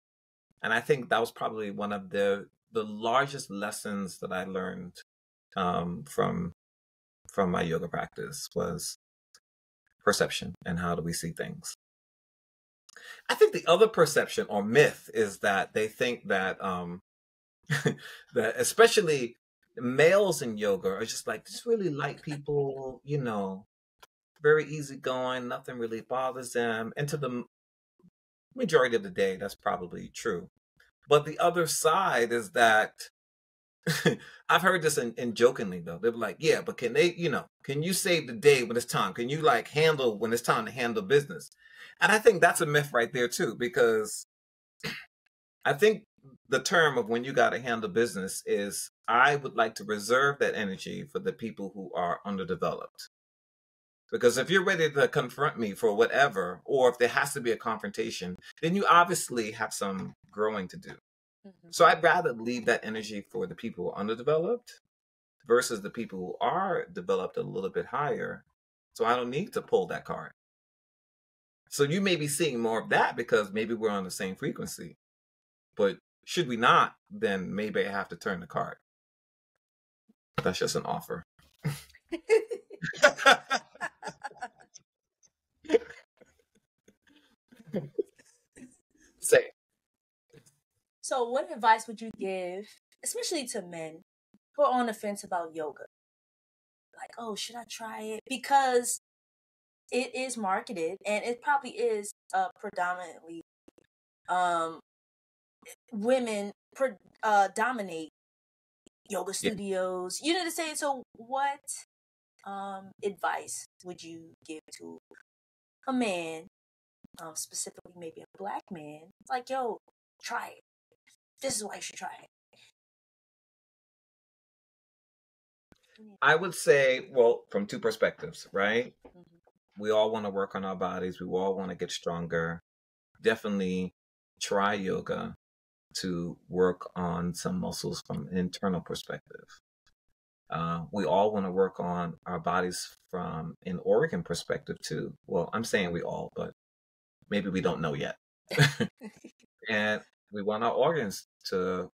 And I think that was probably one of the largest lessons that I learned from my yoga practice was perception and how do we see things. I think the other perception or myth is that they think that that especially males in yoga are just like just really light people, very easygoing, nothing really bothers them. And to the majority of the day, that's probably true. But the other side is that I've heard this in jokingly though. They're like, yeah, but can they, can you save the day when it's time? Can you like handle when it's time to handle business? And I think that's a myth right there too, because I think the term of when you got to handle business is I would like to reserve that energy for the people who are underdeveloped. Because if you're ready to confront me for whatever, or if there has to be a confrontation, then you obviously have some growing to do. Mm-hmm. So I'd rather leave that energy for the people who are underdeveloped versus the people who are developed a little bit higher. So I don't need to pull that card. So you may be seeing more of that because maybe we're on the same frequency. But should we not, then maybe I have to turn the card. That's just an offer. Say. So, what advice would you give, especially to men who are on the fence about yoga? Like, oh, should I try it? Because it is marketed, and it probably is predominantly um, women dominate yoga Yeah. studios. You know what I'm saying? So, what advice would you give to a man, specifically maybe a black man? It's like, yo, try it. This is why you should try it. I would say, well, from two perspectives, right? Mm-hmm. We all want to work on our bodies. We all want to get stronger. Definitely try yoga to work on some muscles from an internal perspective. We all want to work on our bodies from an organ perspective too. Well, I'm saying we all, but maybe we don't know yet. And we want our organs to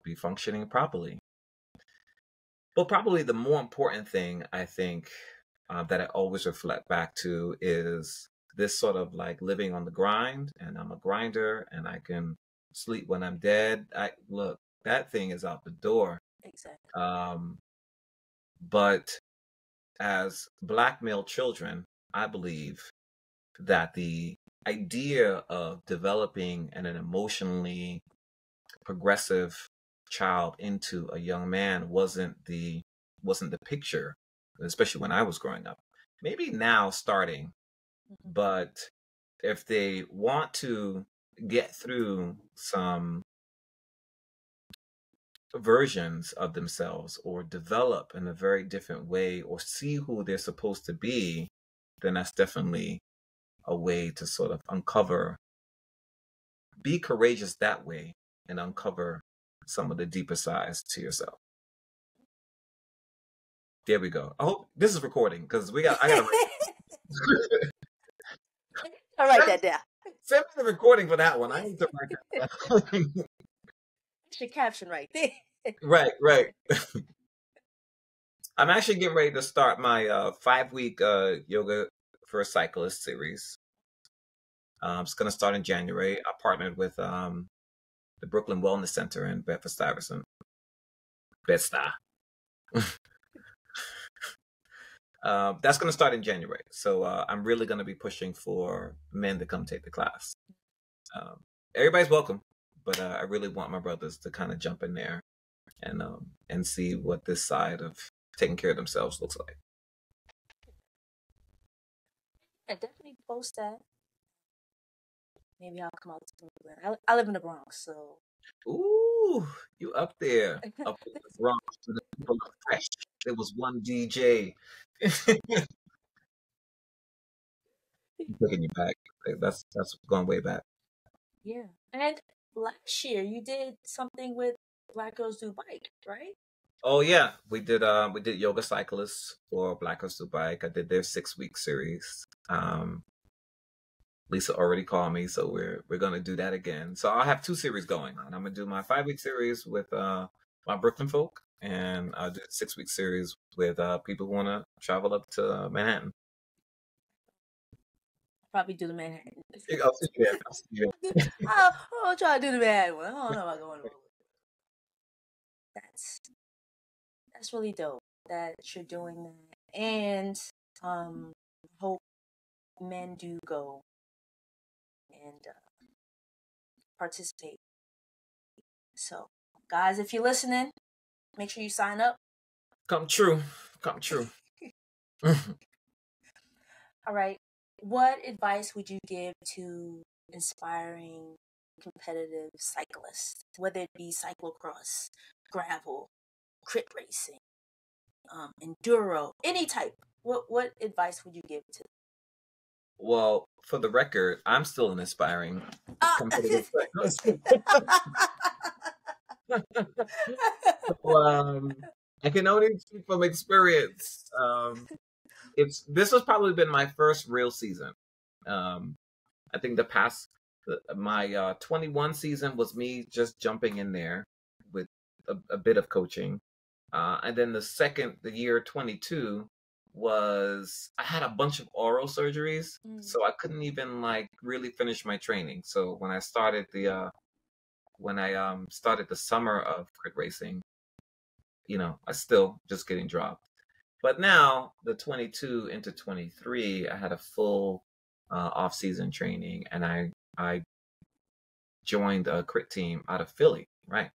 be functioning properly. But probably the more important thing I think that I always reflect back to is this sort of like living on the grind, and I'm a grinder and I can sleep when I'm dead. I look, that thing is out the door. Exactly. But as black male children, I believe that the idea of developing an emotionally progressive child into a young man wasn't the picture, especially when I was growing up. Maybe now starting, Mm-hmm. but if they want to get through some versions of themselves or develop in a very different way or see who they're supposed to be, then that's definitely a way to sort of be courageous that way and uncover some of the deeper sides to yourself. There we go. I hope this is recording because I gotta I'll write that down. send me the recording for that one. I need to write that down. That's your caption right there. Right, right. I'm actually getting ready to start my 5-week yoga for a cyclist series. It's going to start in January. I partnered with the Brooklyn Wellness Center in Bedford-Stuyvesant. Bed-Stuy. That's going to start in January. So I'm really going to be pushing for men to come take the class. Everybody's welcome, but I really want my brothers to kind of jump in there and see what this side of taking care of themselves looks like. Yeah, definitely post that. Maybe I'll come out to Brooklyn. I live in the Bronx, so. Ooh, you up there. Up in the Bronx for the people are fresh. There was one DJ. Taking you back. That's going way back. Yeah. And last year you did something with Black Girls Do Bike, right? Oh yeah, we did yoga cyclists for Black Girls Do Bike. I did their 6-week series. Lisa already called me, so we're gonna do that again. So I'll have 2 series going, and I'm gonna do my 5-week series with my Brooklyn folk, and I'll do a 6-week series with people who want to travel up to Manhattan. Probably do the Manhattan. I'll see you there. I'll see you there. I'll try to do the Manhattan one. I don't know about going to Brooklyn. That's really dope that you're doing that, and hope men do go and participate. So, guys, if you're listening, make sure you sign up. Come true. Come true. All right. What advice would you give to inspiring competitive cyclists, whether it be cyclocross, gravel, crit racing, enduro, any type? What advice would you give to? Well, for the record, I'm still an aspiring Ah. competitive cyclist. So, I can only speak from experience. This has probably been my first real season. I think my 21 season was me just jumping in there with a bit of coaching. And then the year 22 was I had a bunch of oral surgeries, so I couldn't even like really finish my training. So when I started the summer of crit racing, I still just getting dropped. But now the 22 into 23, I had a full off season training, and I joined a crit team out of Philly. Right.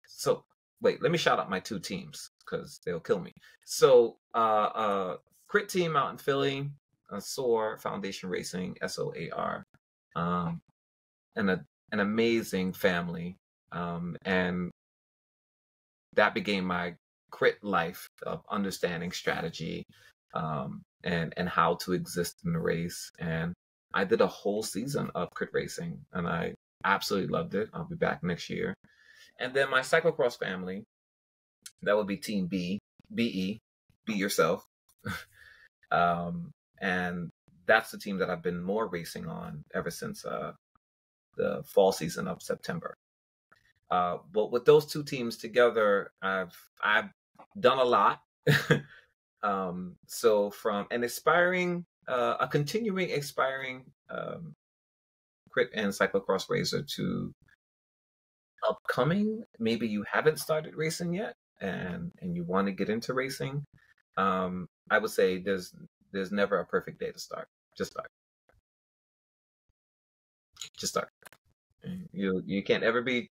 So wait, let me shout out my two teams because they'll kill me. So crit team out in Philly, SOAR Foundation Racing, SOAR, and an amazing family, and that became my crit life of understanding strategy, and how to exist in the race. And I did a whole season of crit racing, and I absolutely loved it. I'll be back next year. And then my cyclocross family, that would be Team BE, be yourself. And that's the team that I've been more racing on ever since the fall season of September. But with those two teams together, I've done a lot. So from a continuing aspiring crit and cyclocross racer to upcoming, maybe you haven't started racing yet and you want to get into racing, I would say there's never a perfect day to start. Just start. You can't ever be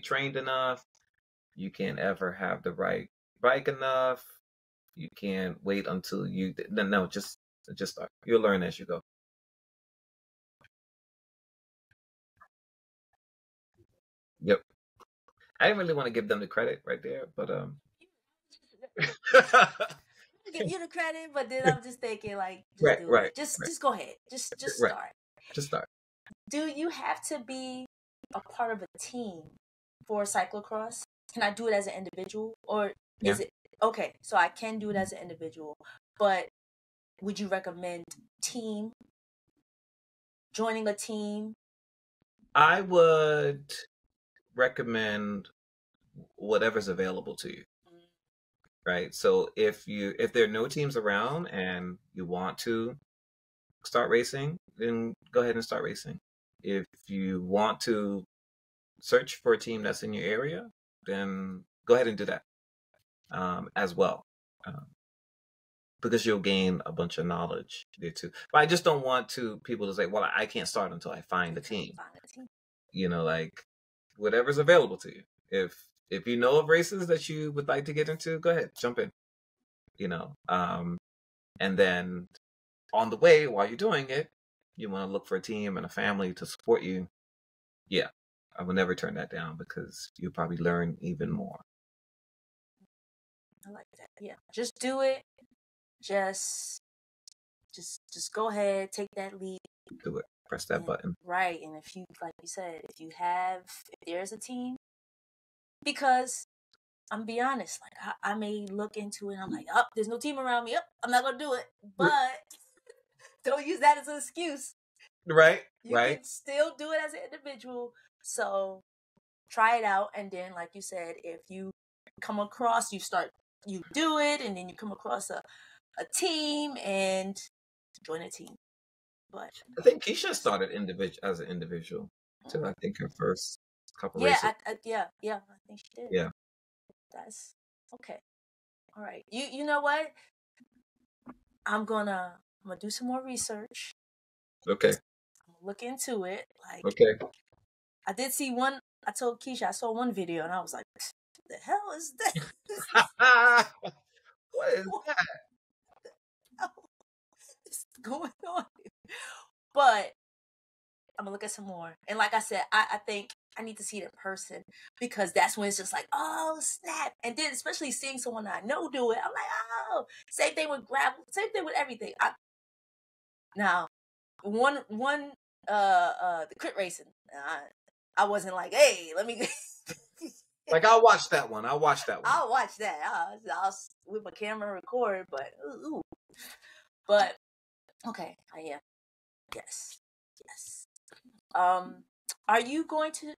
trained enough. You can't ever have the right bike enough. You can't wait until no, just start. You'll learn as you go. Yep. I didn't really want to give them the credit right there, but Give you the credit, but then I'm just thinking like, just right, do right, it. Just right, just go ahead. Just right. start. Just start. Do you have to be a part of a team for cyclocross? Can I do it as an individual, or is Yeah. it okay? So I can do it as an individual, but would you recommend team joining a team? I would recommend whatever's available to you. Right. So if there are no teams around and you want to start racing, then go ahead and start racing. If you want to search for a team that's in your area, then go ahead and do that, as well, um, because you'll gain a bunch of knowledge there too. But I just don't want people to say, "Well, I can't start until I find a team." Like whatever's available to you. If you know of races that you would like to get into, go ahead, jump in. And then on the way while you're doing it, you want to look for a team and a family to support you. Yeah, I will never turn that down because you'll probably learn even more. I like that. Yeah, just do it. Just go ahead, take that leap. Do it. Press that button. Right, and if you, like you said, if there's a team, because I'm be honest, like I may look into it, and I'm like, oh, there's no team around me. Oh, I'm not gonna do it. But don't use that as an excuse. Right. You can still do it as an individual. So try it out, and then, like you said, if you come across, you do it, and then you come across a team and join a team. But I think Keisha started as an individual too. I think her first couple races. Yeah, I think she did. Yeah. That's okay. All right. You know what? I'm gonna do some more research. Okay. I'm gonna look into it. Like, okay. I did see one. I told Keisha I saw one video, and I was like, "The hell is this? What is that? What's going on?" But I'm gonna look at some more. And like I said, I think I need to see it in person, because that's when it's just like, oh snap. And then especially seeing someone I know do it, I'm like, oh, same thing with gravel, same thing with everything. Now, the crit racing, I wasn't like, hey, let me. Like, I'll watch that one. I'll watch that one. I'll watch that. I'll with my camera record, but ooh. But okay, I am. Yes. Are you going to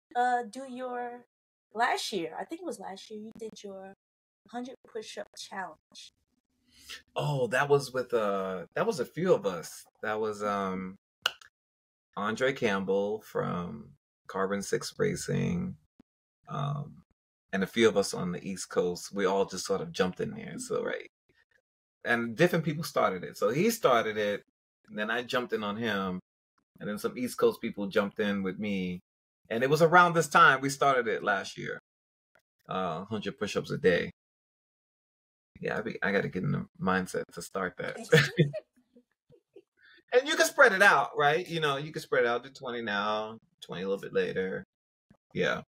do your last year? I think it was last year you did your 100 push-up challenge. Oh, that was with that was a few of us. That was Andre Campbell from Carbon 6 Racing, and a few of us on the East Coast. We all just sort of jumped in there. So right. And different people started it. So he started it, and then I jumped in on him, and then some East Coast people jumped in with me. And it was around this time we started it last year. 100 push-ups a day. Yeah, I got to get in the mindset to start that. And you can spread it out, right? You know, you can spread it out to 20 now, 20 a little bit later. Yeah.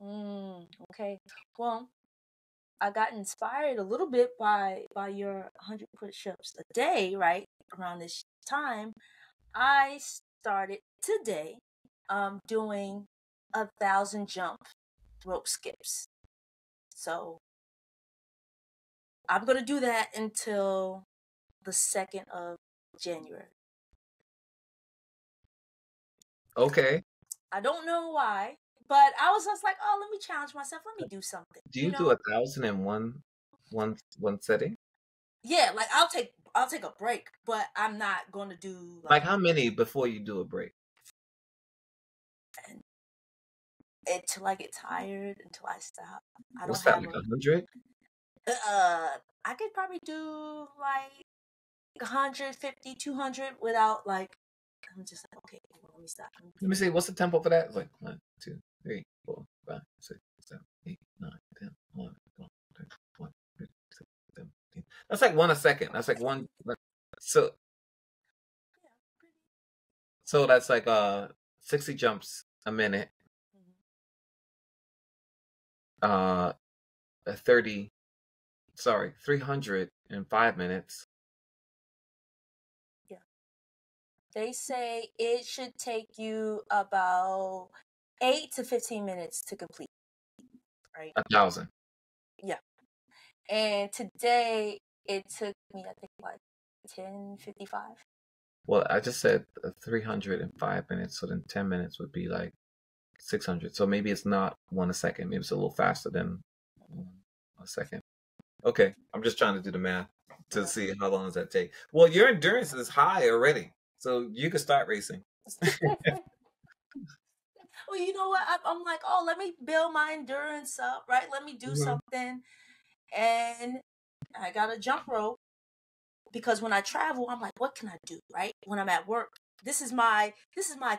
Okay. Well, I got inspired a little bit by your 100 push-ups a day, right? Around this time, I started today doing 1,000 jump rope skips. So I'm gonna do that until the 2nd of January. Okay. I don't know why, but I was just like, oh, let me challenge myself. Let me do something. Do you do 1,000 in one setting? Yeah, like I'll take a break, but I'm not going to do Like how many before you do a break? Until I get tired, until I stop. I What's don't that, have like 100? I could probably do like 150, 200 without like, I'm just like, okay, let me stop. Let me see. What's the tempo for that? It's like 1, 2, 3, 4, 5, 6, 7, 8, 9, 10, 11, 12, 13, 14, 15, 16, 17. That's like 1 a second. That's like one. So that's like 60 jumps a minute. 305 minutes. Yeah. They say it should take you about 8 to 15 minutes to complete. Right? 1,000. Yeah. And today it took me, I think, like 10:55. Well, I just said 305 minutes, so then 10 minutes would be like 600. So maybe it's not 1 a second. Maybe it's a little faster than 1 a second. Okay, I'm just trying to do the math to see how long does that take. Well, your endurance is high already, so you can start racing. Well, you know what? I'm like, oh, let me build my endurance up, right? Let me do something. And I got a jump rope, because when I travel, I'm like, what can I do, right? When I'm at work, this is my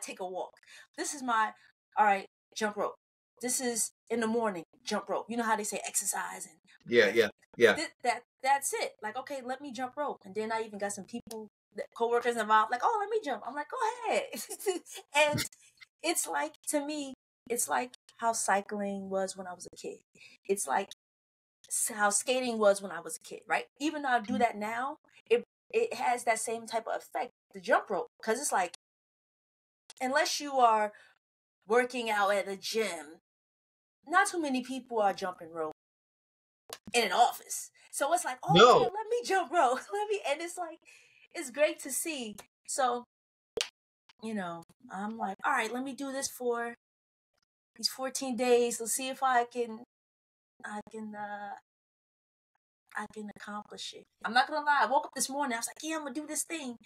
take a walk. This is my, all right, jump rope. This is in the morning, jump rope. You know how they say exercise and Yeah. that's it. Like, okay, let me jump rope. And then I even got some people, coworkers involved, like, oh, let me jump. I'm like, go ahead. And it's like, to me, it's like how cycling was when I was a kid. It's like how skating was when I was a kid, right? Even though I do that now, it has that same type of effect, the jump rope, because it's like, unless you are working out at a gym, not too many people are jumping rope in an office. So it's like, oh No. yeah, let me jump rope. And it's like, it's great to see. So, I'm like, all right, let me do this for these 14 days. Let's see if I can accomplish it. I'm not gonna lie. I woke up this morning. I was like, yeah, I'm gonna do this thing,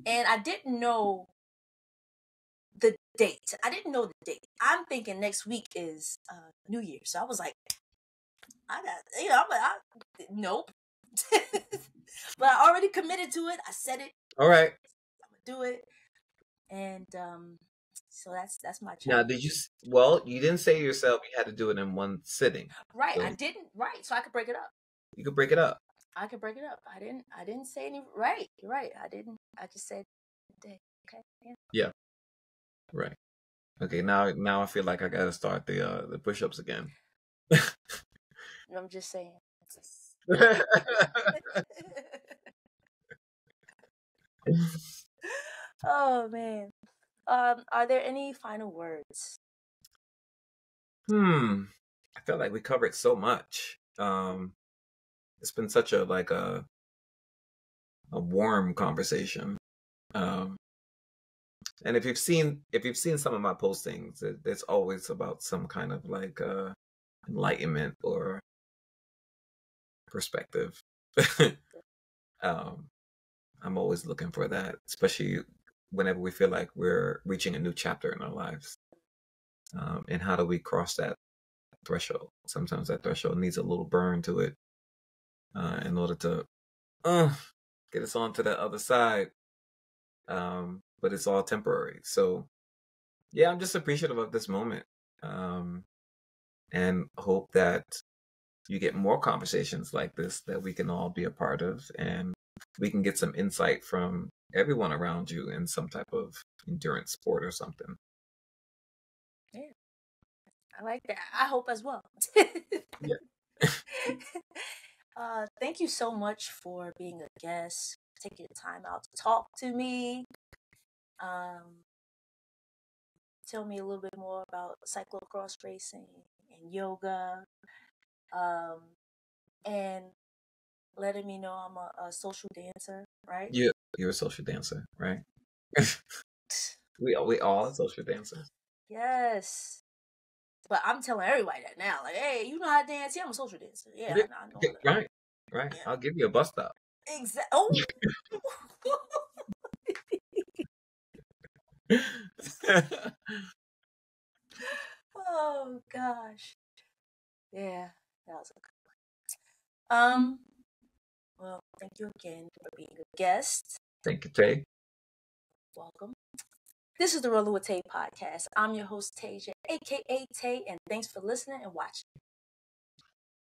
and I didn't know the date. I'm thinking next week is New Year, so I was like, I'm like, nope. But I already committed to it. I said it. All right. I'm gonna do it, and so that's my Now, challenge. well, you didn't say yourself you had to do it in one sitting. Right, So I didn't. Right, so I could break it up. you could break it up. I could break it up. I didn't say any. Right, you're right. I didn't. I just said day. Okay. Yeah. Yeah. Right. Okay, now I feel like I gotta start the push-ups again. I'm just saying. Oh man. Are there any final words? I feel like we covered so much. It's been such a warm conversation. Um, and if you've seen some of my postings, it's always about some kind of enlightenment or perspective. um, I'm always looking for that, especially whenever we feel like we're reaching a new chapter in our lives. And how do we cross that threshold? Sometimes that threshold needs a little burn to it in order to get us on to the other side. But it's all temporary. So yeah, I'm just appreciative of this moment, and hope that you get more conversations like this that we can all be a part of, and we can get some insight from everyone around you in some type of endurance sport or something. Yeah, I like that. I hope as well. Yeah. Thank you so much for being a guest, taking your time out to talk to me. Um, tell me a little bit more about cyclocross racing and yoga, um, and letting me know I'm a social dancer, right? You're a social dancer, right? we all are social dancers. Yes. But I'm telling everybody that now. Like, hey, you know how to dance? Yeah, I'm a social dancer. Yeah, Yeah, I know yeah, how to. right. Yeah. I'll give you a bus stop. Exactly. Oh. Oh gosh. Yeah, that was a good one. Well, thank you again for being a guest. Thank you, Tay. Welcome. This is the Rolling with Tay podcast. I'm your host, Tasia, aka Tay, and thanks for listening and watching.